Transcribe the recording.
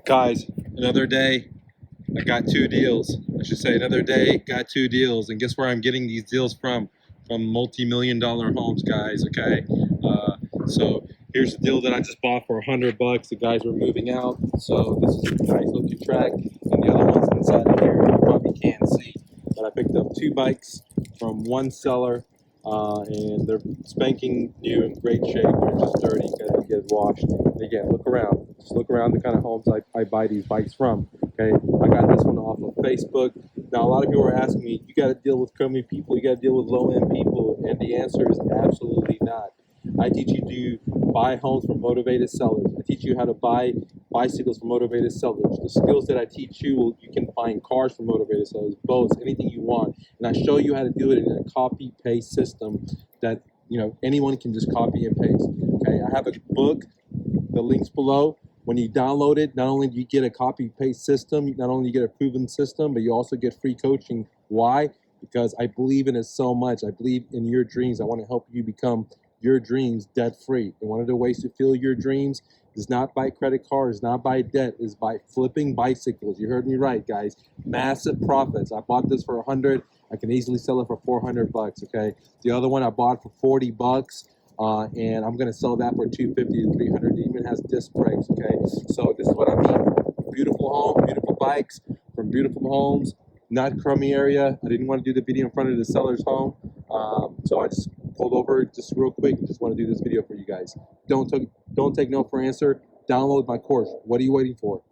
Guys, another day, I got two deals. I should say another day, got two deals. And guess where I'm getting these deals from? From multi-million dollar homes, guys, okay? So here's the deal that I just bought for $100. The guys were moving out. So this is a nice looking track. And the other one's inside of here. You probably can't see. But I picked up two bikes from one seller. And they're spanking new in great shape. They're just dirty, gotta get washed. And again, look around. Just look around the kind of homes I buy these bikes from. Okay, I got this one off of Facebook. Now, a lot of people are asking me, you got to deal with crummy people, you got to deal with low-end people, and the answer is absolutely not. I teach you to buy homes from motivated sellers. I teach you how to buy bicycles from motivated sellers. The skills that I teach you, you can find cars from motivated sellers, boats, anything you want. And I show you how to do it in a copy-paste system that anyone can just copy and paste. Okay, I have a book, the links below. When you download it, not only do you get a copy-paste system, not only do you get a proven system, but you also get free coaching. Why? Because I believe in it so much. I believe in your dreams. I want to help you become your dreams debt-free. And one of the ways to fill your dreams is not by credit cards, not by debt, is by flipping bicycles. You heard me right, guys. Massive profits. I bought this for 100. I can easily sell it for 400 bucks, okay? The other one I bought for 40 bucks. And I'm gonna sell that for 250 to 300. It even has disc brakes. Okay, so this is what I mean. Beautiful home, beautiful bikes from beautiful homes, not crummy area. I didn't want to do the video in front of the seller's home, so I just pulled over just real quick and just want to do this video for you guys. Don't take no for an answer. Download my course. What are you waiting for?